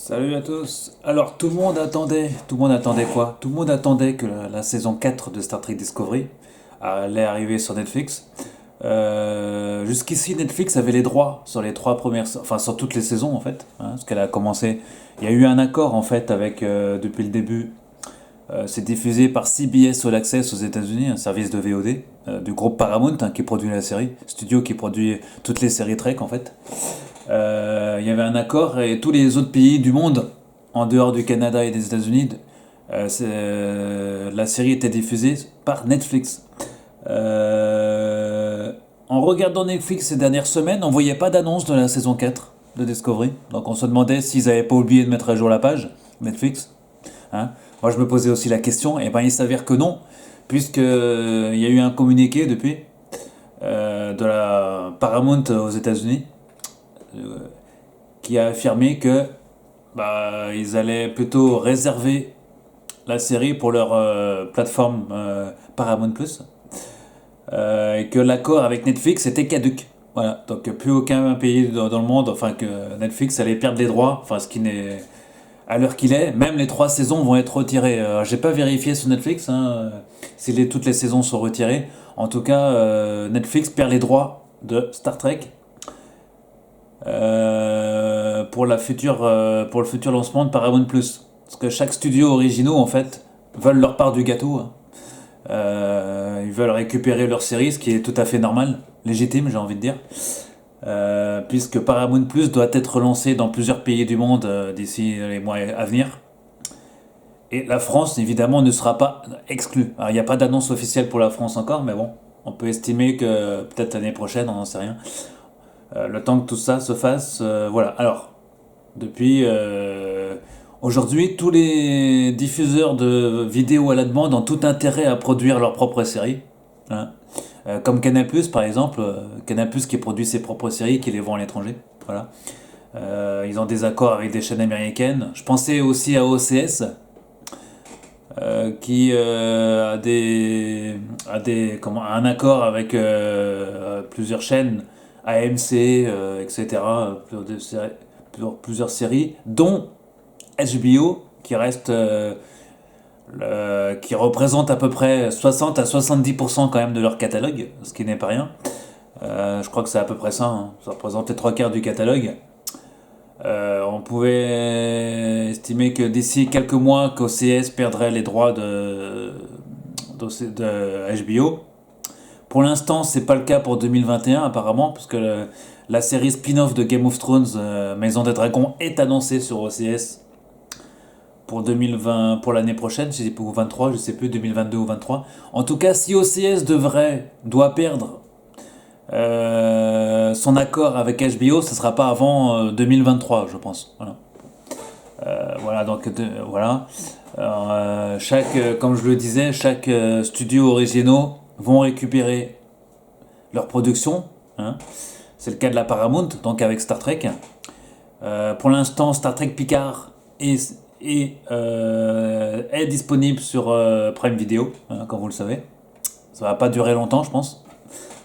Salut à tous. Alors tout le monde attendait quoi? Tout le monde attendait que la saison 4 de Star Trek Discovery allait arriver sur Netflix. Jusqu'ici, Netflix avait les droits sur les trois premières, enfin sur toutes les saisons en fait, hein, parce qu'elle a commencé. Il y a eu un accord en fait avec depuis le début. C'est diffusé par CBS All Access aux États-Unis, un service de VOD du groupe Paramount hein, qui produit la série, studio qui produit toutes les séries Trek en fait. Il y avait un accord et tous les autres pays du monde, en dehors du Canada et des États-Unis, la série était diffusée par Netflix. En regardant Netflix ces dernières semaines, on voyait pas d'annonce de la saison 4 de Discovery. Donc on se demandait s'ils n'avaient pas oublié de mettre à jour la page Netflix. Hein. Moi je me posais aussi la question, et ben il s'avère que non, puisque il y a eu un communiqué depuis de la Paramount aux États-Unis euh, qui a affirmé que ils allaient plutôt réserver la série pour leur plateforme Paramount Plus et que l'accord avec Netflix était caduque. Voilà, donc plus aucun pays dans le monde, enfin que Netflix allait perdre les droits, enfin ce qui n'est à l'heure qu'il est, même les trois saisons vont être retirées. J'ai pas vérifié sur Netflix hein, si toutes les saisons sont retirées. En tout cas, Netflix perd les droits de Star Trek pour le futur lancement de Paramount Plus. Parce que chaque studio originaux en fait veulent leur part du gâteau, hein. Ils veulent récupérer leur série, ce qui est tout à fait normal, légitime, j'ai envie de dire. Puisque Paramount Plus doit être lancé dans plusieurs pays du monde d'ici les mois à venir. Et la France, évidemment, ne sera pas exclue. Alors, il n'y a pas d'annonce officielle pour la France encore, mais bon, on peut estimer que peut-être l'année prochaine, on n'en sait rien. Le temps que tout ça se fasse, voilà. Alors, depuis aujourd'hui, tous les diffuseurs de vidéos à la demande ont tout intérêt à produire leur propre série, hein. Comme Canal+, par exemple, Canal+, qui produit ses propres séries, qui les vend à l'étranger. Voilà. Ils ont des accords avec des chaînes américaines. Je pensais aussi à OCS, qui a un accord avec plusieurs chaînes, AMC, etc., plusieurs séries, dont HBO, qui représente à peu près 60 à 70% quand même de leur catalogue, ce qui n'est pas rien. Je crois que c'est à peu près ça, hein. Ça représente les trois quarts du catalogue. On pouvait estimer que d'ici quelques mois, qu'OCS perdrait les droits de HBO. Pour l'instant, c'est pas le cas pour 2021 apparemment, puisque la série spin-off de Game of Thrones, Maison des Dragons, est annoncée sur OCS pour 2020, pour l'année prochaine, ou 23, je sais plus, 2022 ou 23. En tout cas, si OCS doit perdre son accord avec HBO, ce sera pas avant 2023, je pense. Voilà. Voilà, donc voilà. Comme je le disais, chaque studio originaux vont récupérer leur production, hein. C'est le cas de la Paramount, donc avec Star Trek. Pour l'instant, Star Trek Picard est disponible sur Prime Video, hein, comme vous le savez. Ça va pas durer longtemps, je pense.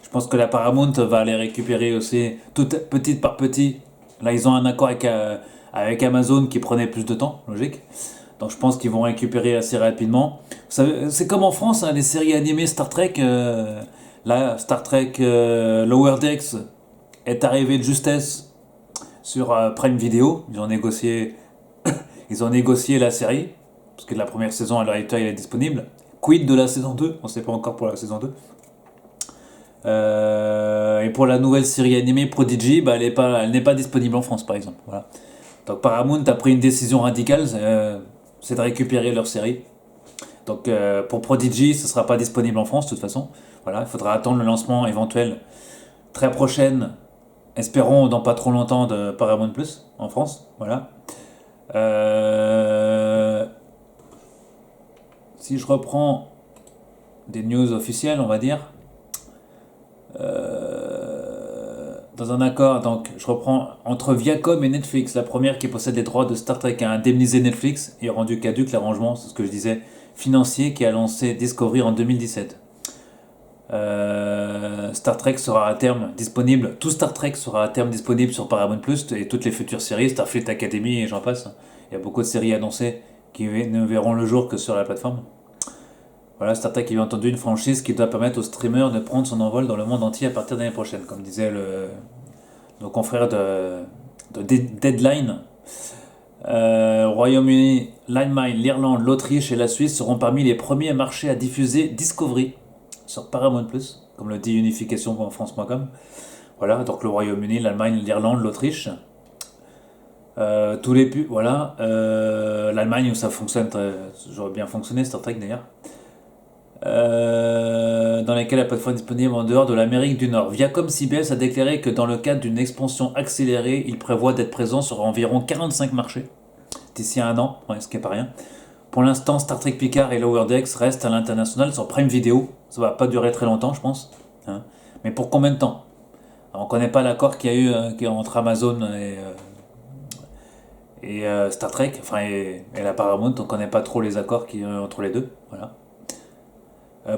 Je pense que la Paramount va aller récupérer aussi, tout petit par petit. Là, ils ont un accord avec Amazon qui prenait plus de temps, logique. Donc je pense qu'ils vont récupérer assez rapidement. C'est comme en France, hein, les séries animées Star Trek. Là, Star Trek Lower Decks est arrivé de justesse sur Prime Video. Ils ont négocié la série, parce que la première saison à l'heure actuelle elle est disponible. Quid de la saison 2? On ne sait pas encore pour la saison 2. Et pour la nouvelle série animée Prodigy, elle n'est pas disponible en France par exemple. Voilà. Donc Paramount a pris une décision radicale, c'est de récupérer leur série. Donc pour Prodigy, ce ne sera pas disponible en France de toute façon. Voilà, il faudra attendre le lancement éventuel très prochaine, espérons dans pas trop longtemps, de Paramount Plus en France. Voilà. Si je reprends des news officielles, on va dire, dans un accord, donc je reprends entre Viacom et Netflix, la première qui possède les droits de Star Trek a indemnisé Netflix et rendu caduque l'arrangement, c'est ce que je disais, financier qui a lancé Discovery en 2017. Star Trek sera à terme disponible, tout Star Trek sera à terme disponible sur Paramount Plus et toutes les futures séries, Starfleet Academy et j'en passe. Il y a beaucoup de séries annoncées qui ne verront le jour que sur la plateforme. Voilà, Star Trek est bien entendu une franchise qui doit permettre aux streamers de prendre son envol dans le monde entier à partir de l'année prochaine, comme disait nos confrères de Deadline. Royaume-Uni, l'Allemagne, l'Irlande, l'Autriche et la Suisse seront parmi les premiers marchés à diffuser Discovery sur Paramount+, comme le dit unification.france.com. Voilà, donc le Royaume-Uni, l'Allemagne, l'Irlande, l'Autriche. Tous les pubs, voilà. L'Allemagne où ça fonctionne, j'aurais bien fonctionné, Star Trek d'ailleurs. Dans lesquels la plateforme est disponible en dehors de l'Amérique du Nord. Viacom CBS a déclaré que dans le cadre d'une expansion accélérée, il prévoit d'être présent sur environ 45 marchés d'ici à un an, ouais, ce qui n'est pas rien. Pour l'instant, Star Trek Picard et Lower Decks restent à l'international sur Prime Video. Ça va pas durer très longtemps, je pense. Hein. Mais pour combien de temps? On ne connaît pas l'accord qu'il y a eu entre Amazon et Star Trek, enfin et la Paramount. On ne connaît pas trop les accords qu'il y a entre les deux. Voilà.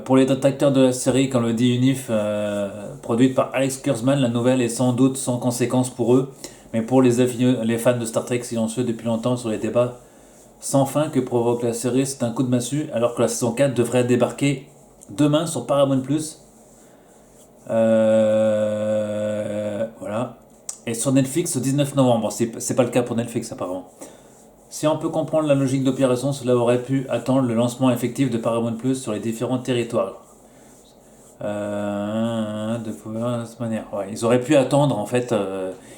Pour les détracteurs de la série, comme le dit Unif, produite par Alex Kurtzman, la nouvelle est sans doute sans conséquence pour eux. Mais pour les fans de Star Trek silencieux depuis longtemps sur les débats sans fin que provoque la série, c'est un coup de massue, alors que la saison 4 devrait débarquer demain sur Paramount+. Voilà. Et sur Netflix au 19 novembre. C'est pas le cas pour Netflix apparemment. Si on peut comprendre la logique d'opération, cela aurait pu attendre le lancement effectif de Paramount Plus sur les différents territoires. De cette manière. Ouais, ils auraient pu attendre en fait.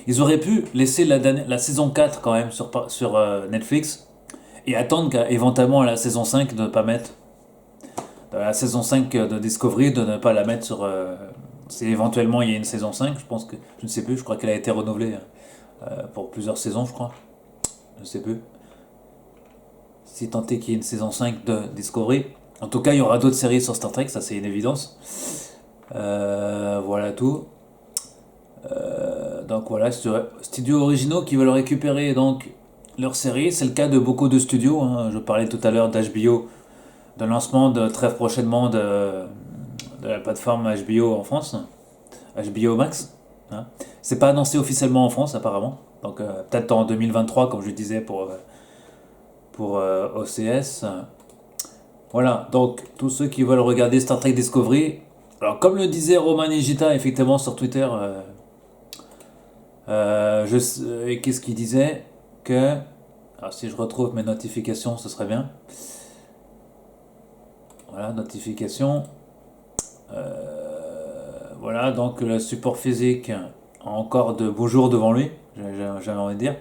Ils auraient pu laisser la saison 4 quand même sur Netflix et attendre éventuellement à la saison 5 de ne pas mettre. La saison 5 de Discovery, de ne pas la mettre sur. Si éventuellement il y a une saison 5, je pense que. Je ne sais plus, je crois qu'elle a été renouvelée pour plusieurs saisons, je crois. Je ne sais plus. Si tant est qu'il y ait une saison 5 de Discovery. En tout cas, il y aura d'autres séries sur Star Trek, ça c'est une évidence. Voilà tout. Donc voilà, studios originaux qui veulent récupérer donc leurs séries. C'est le cas de beaucoup de studios. Hein. Je parlais tout à l'heure d'HBO, de lancement très prochainement de la plateforme HBO en France, HBO Max. Hein. C'est pas annoncé officiellement en France apparemment. Donc peut-être en 2023, comme je disais pour OCS. Voilà, donc tous ceux qui veulent regarder Star Trek Discovery, alors comme le disait Roman Nigita effectivement sur Twitter, qu'est-ce qu'il disait que, alors si je retrouve mes notifications, ce serait bien. Voilà, notifications. Voilà, donc le support physique a encore de beaux jours devant lui, j'avais envie de dire.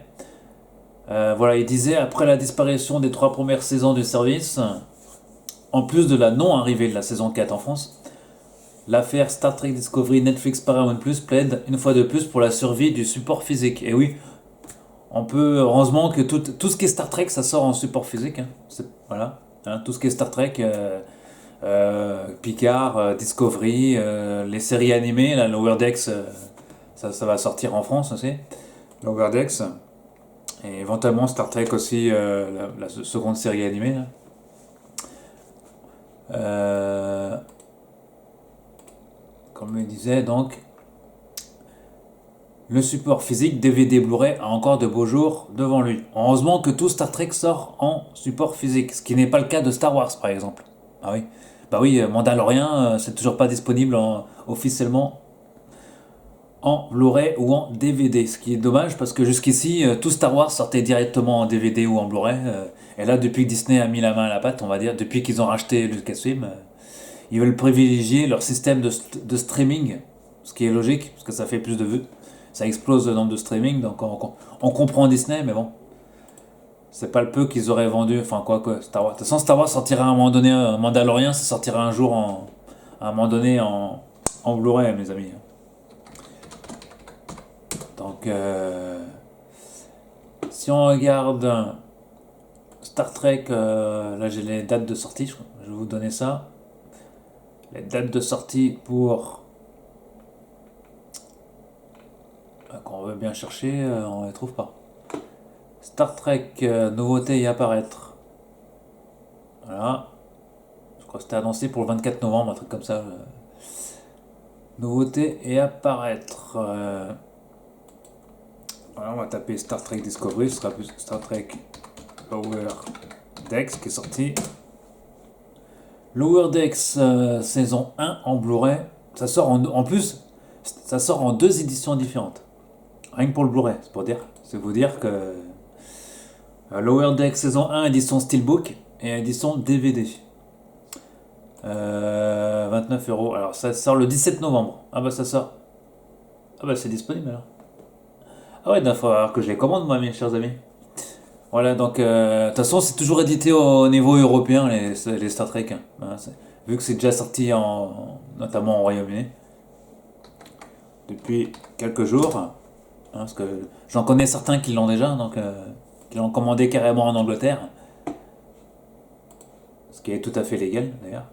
Voilà, il disait, après la disparition des 3 premières saisons du service, en plus de la non-arrivée de la saison 4 en France, l'affaire Star Trek Discovery Netflix Paramount Plus plaide une fois de plus pour la survie du support physique. Et oui, on peut, heureusement que tout ce qui est Star Trek, ça sort en support physique. Hein. Voilà, hein, tout ce qui est Star Trek, Picard, Discovery, les séries animées, là, Lower Decks, ça va sortir en France aussi. Lower Decks. Et éventuellement Star Trek aussi, la seconde série animée. Là. Comme je disais, donc, le support physique DVD Blu-ray a encore de beaux jours devant lui. Heureusement que tout Star Trek sort en support physique, ce qui n'est pas le cas de Star Wars par exemple. Ah oui, bah oui, Mandalorian, c'est toujours pas disponible officiellement en Blu-ray ou en DVD, ce qui est dommage parce que jusqu'ici tout Star Wars sortait directement en DVD ou en Blu-ray, et là depuis que Disney a mis la main à la pâte, on va dire, depuis qu'ils ont racheté Lucasfilm, ils veulent privilégier leur système de streaming, ce qui est logique parce que ça fait plus de vues, ça explose le nombre de streaming, donc on comprend Disney, mais bon, c'est pas le peu qu'ils auraient vendu, enfin quoi que Star Wars. De toute façon, Star Wars sortira à un moment donné, Mandalorian ça sortira un jour à un moment donné en Blu-ray, mes amis. Donc, si on regarde Star Trek, là j'ai les dates de sortie, je vais vous donner ça. Les dates de sortie pour. Qu'on veut bien chercher, on ne les trouve pas. Star Trek, nouveauté y apparaître. Voilà. Je crois que c'était annoncé pour le 24 novembre, un truc comme ça. Nouveauté et apparaître. Voilà, on va taper Star Trek Discovery, ce sera plus Star Trek Lower Decks qui est sorti. Lower Decks saison 1 en Blu-ray. Ça sort en plus, ça sort en deux éditions différentes. Rien que pour le Blu-ray, c'est vous dire que Lower Decks saison 1 édition Steelbook et édition DVD. 29 €. Alors ça sort le 17 novembre. Ah bah ça sort. Ah bah c'est disponible alors. Ah ouais, il va falloir que je les commande moi mes chers amis. Voilà, donc de toute façon c'est toujours édité au niveau européen les Star Trek, hein. Voilà, vu que c'est déjà sorti notamment au Royaume-Uni depuis quelques jours, hein, parce que j'en connais certains qui l'ont déjà, donc qui l'ont commandé carrément en Angleterre, ce qui est tout à fait légal d'ailleurs.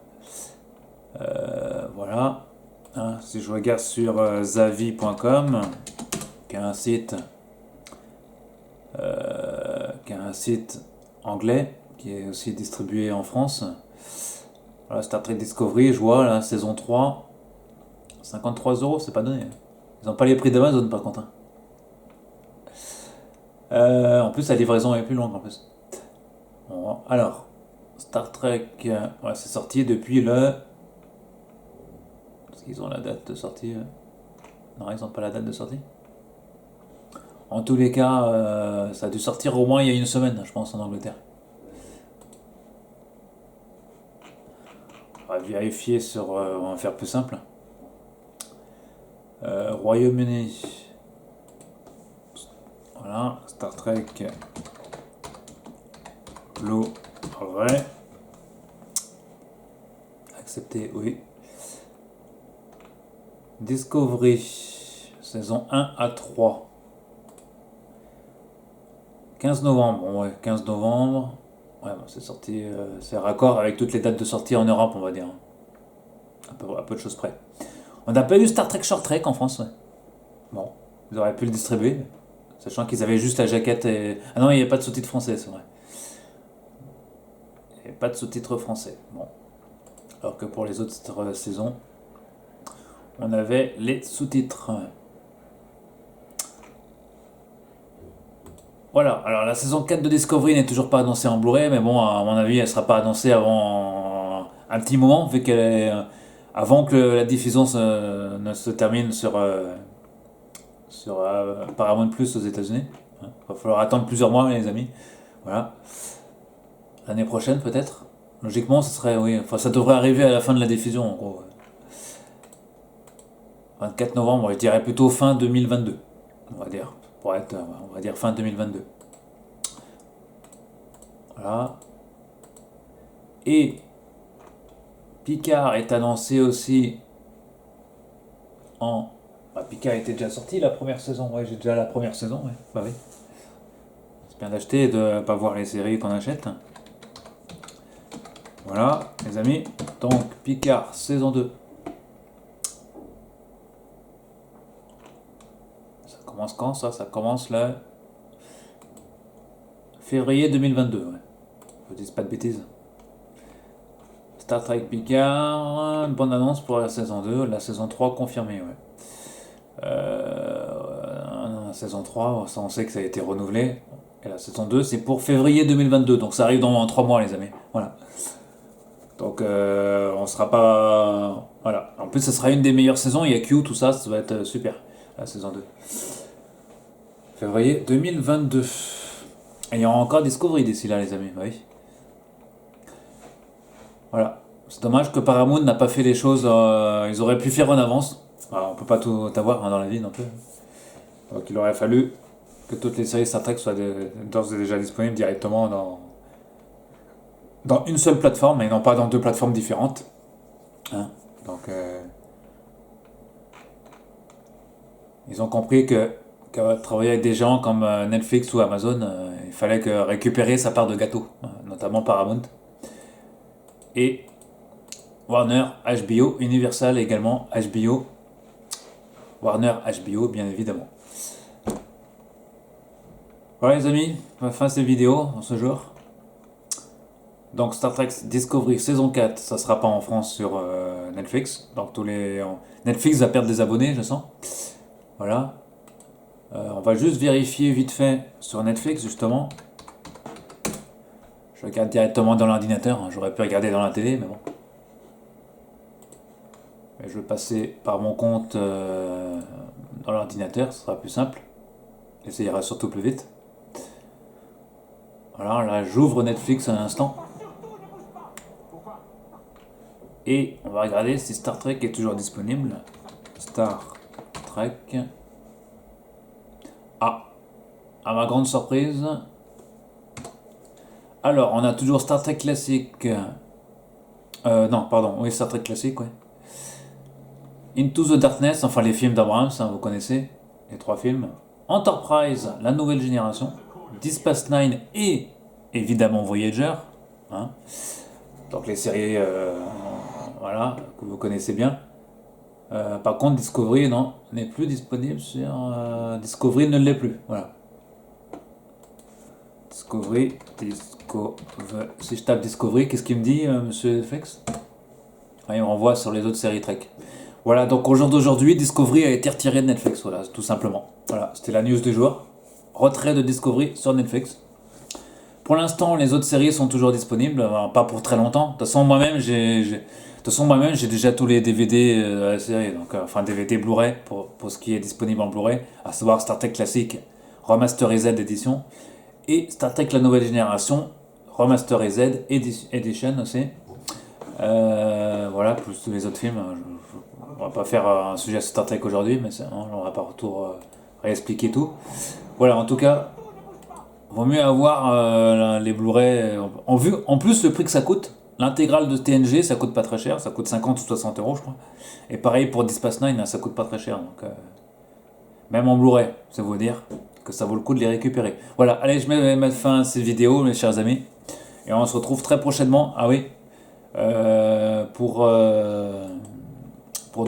Voilà. Hein, si je regarde sur zavi.com, qui est un site anglais qui est aussi distribué en France. Voilà, Star Trek Discovery, je vois la saison 3, 53 €, c'est pas donné. Ils n'ont pas les prix d'Amazon par contre, hein. En plus, la livraison est plus longue en plus. Bon, alors, Star Trek, ouais, c'est sorti depuis le. Est-ce qu'ils ont la date de sortie? Non, ils n'ont pas la date de sortie. En tous les cas, ça a dû sortir au moins il y a une semaine, je pense, en Angleterre. On va vérifier on va faire plus simple. Royaume-Uni. Voilà, Star Trek Blu-ray. Accepter, oui. Discovery, saison 1 à 3. 15 novembre, bon, ouais, 15 novembre. Ouais, bon, c'est sorti, c'est raccord avec toutes les dates de sortie en Europe, on va dire. À peu de choses près. On n'a pas eu Star Trek Short Trek en France, ouais. Bon, ils auraient pu le distribuer, sachant qu'ils avaient juste la jaquette et. Ah non, il n'y avait pas de sous-titres français, c'est vrai. Il n'y avait pas de sous-titres français. Bon. Alors que pour les autres saisons, on avait les sous-titres. Voilà, alors la saison 4 de Discovery n'est toujours pas annoncée en Blu-ray, mais bon, à mon avis, elle sera pas annoncée avant un petit moment, vu qu'elle est. Avant que la diffusion ne se termine sur Paramount Plus aux États-Unis. Il va falloir attendre plusieurs mois, les amis. Voilà. L'année prochaine, peut-être. Logiquement, ça serait, oui, enfin, ça devrait arriver à la fin de la diffusion, en gros. 24 novembre, je dirais plutôt fin 2022, on va dire. Pour être, on va dire fin 2022. Voilà. Et Picard est annoncé aussi en. Bah, Picard était déjà sorti la première saison, ouais, j'ai déjà la première saison, ouais. Bah oui. C'est bien d'acheter et de pas voir les séries qu'on achète. Voilà, les amis. Donc, Picard, saison 2. Ça commence quand ça? Ça commence le février 2022, ouais. Je dis pas de bêtises. Star Trek Picard, bonne annonce pour la saison 2, la saison 3 confirmée, ouais. La saison 3, ça, on sait que ça a été renouvelé. Et la saison 2, c'est pour février 2022, donc ça arrive dans 3 mois, les amis. Voilà. Donc, on sera pas. Voilà. En plus, ça sera une des meilleures saisons. Il y a Q, tout ça, ça va être super, la saison 2. Février 2022. Et il y aura encore Discovery d'ici là, les amis. Bah oui. Voilà. C'est dommage que Paramount n'a pas fait les choses. Ils auraient pu faire en avance. Alors, on peut pas tout avoir, hein, dans la vie non plus. Donc, il aurait fallu que toutes les séries Star Trek soient d'ores et déjà disponibles directement dans une seule plateforme et non pas dans deux plateformes différentes. Hein. Donc, ils ont compris que travailler avec des gens comme Netflix ou Amazon, il fallait récupérer sa part de gâteau, notamment Paramount. Et Warner, HBO, Universal également, HBO, Warner, HBO, bien évidemment. Voilà les amis, on va faire cette vidéo en ce jour. Donc Star Trek Discovery saison 4, ça sera pas en France sur Netflix. Donc Netflix va perdre des abonnés, je sens. Voilà. On va juste vérifier vite fait sur Netflix justement. Je regarde directement dans l'ordinateur, hein. J'aurais pu regarder dans la télé, mais bon. Mais je vais passer par mon compte dans l'ordinateur, ce sera plus simple. Et ça ira surtout plus vite. Voilà, là j'ouvre Netflix un instant. Et on va regarder si Star Trek est toujours disponible. Star Trek. Ah, à ma grande surprise. Alors, on a toujours Star Trek classique. Non, pardon, oui, Star Trek classique, ouais. Into the Darkness, enfin les films d'Abrams, hein, vous connaissez, les 3 films. Enterprise, la nouvelle génération. Deep Space Nine et évidemment Voyager. Hein. Donc les séries voilà, que vous connaissez bien. Par contre, Discovery, non, n'est plus disponible sur... Discovery ne l'est plus, voilà. Discovery. Si je tape Discovery, qu'est-ce qu'il me dit, monsieur FX? Il me renvoie sur les autres séries Trek. Voilà, donc au jour d'aujourd'hui, Discovery a été retiré de Netflix, voilà, tout simplement. Voilà, c'était la news du jour. Retrait de Discovery sur Netflix. Pour l'instant, les autres séries sont toujours disponibles, pas pour très longtemps. De toute façon, moi-même, j'ai déjà tous les DVD de la série, donc enfin DVD Blu-ray pour ce qui est disponible en Blu-ray, à savoir Star Trek classique Remasterized Edition et Star Trek la nouvelle génération Remasterized Edition aussi. Voilà, plus tous les autres films. On va pas faire un sujet sur Star Trek aujourd'hui, mais on va pas retour réexpliquer tout. Voilà, en tout cas, vaut mieux avoir les Blu-ray en plus le prix que ça coûte. L'intégrale de TNG, ça coûte pas très cher, ça coûte 50 ou 60 euros, je crois. Et pareil pour Deep Space Nine, ça coûte pas très cher. Donc, même en Blu-ray, ça veut dire que ça vaut le coup de les récupérer. Voilà, allez, je mets fin à cette vidéo, mes chers amis. Et on se retrouve très prochainement. Ah oui, pour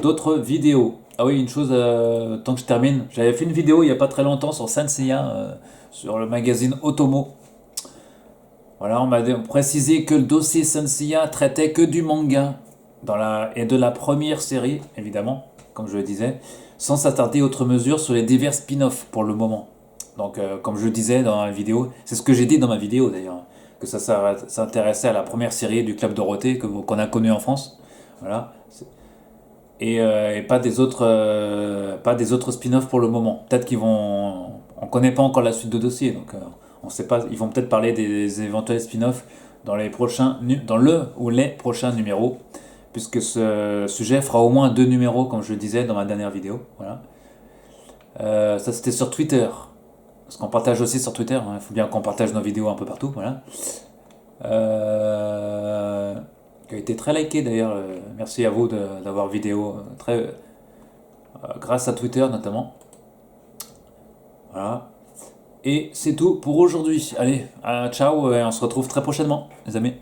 d'autres vidéos. Ah oui, une chose, tant que je termine, j'avais fait une vidéo il n'y a pas très longtemps sur Sanseiya, sur le magazine Otomo. Voilà, on m'a précisé que le dossier Sanseiya traitait que du manga et de la première série, évidemment, comme je le disais, sans s'attarder outre mesure sur les divers spin-offs pour le moment. Donc, comme je le disais dans la vidéo, c'est ce que j'ai dit dans ma vidéo d'ailleurs, que ça s'intéressait à la première série du Club Dorothée qu'on a connue en France. Voilà. Et pas des autres spin-offs pour le moment. Peut-être qu'ils vont... On connaît pas encore la suite de dossier, donc on sait pas. Ils vont peut-être parler des éventuels spin-offs dans le ou les prochains numéros, puisque ce sujet fera au moins 2 numéros, comme je le disais dans ma dernière vidéo. Voilà. Ça c'était sur Twitter, parce qu'on partage aussi sur Twitter. Il faut bien qu'on partage nos vidéos un peu partout. Voilà. Qui a été très liké d'ailleurs. Merci à vous d'avoir vidéo grâce à Twitter notamment. Voilà. Et c'est tout pour aujourd'hui. Allez, ciao et on se retrouve très prochainement, les amis.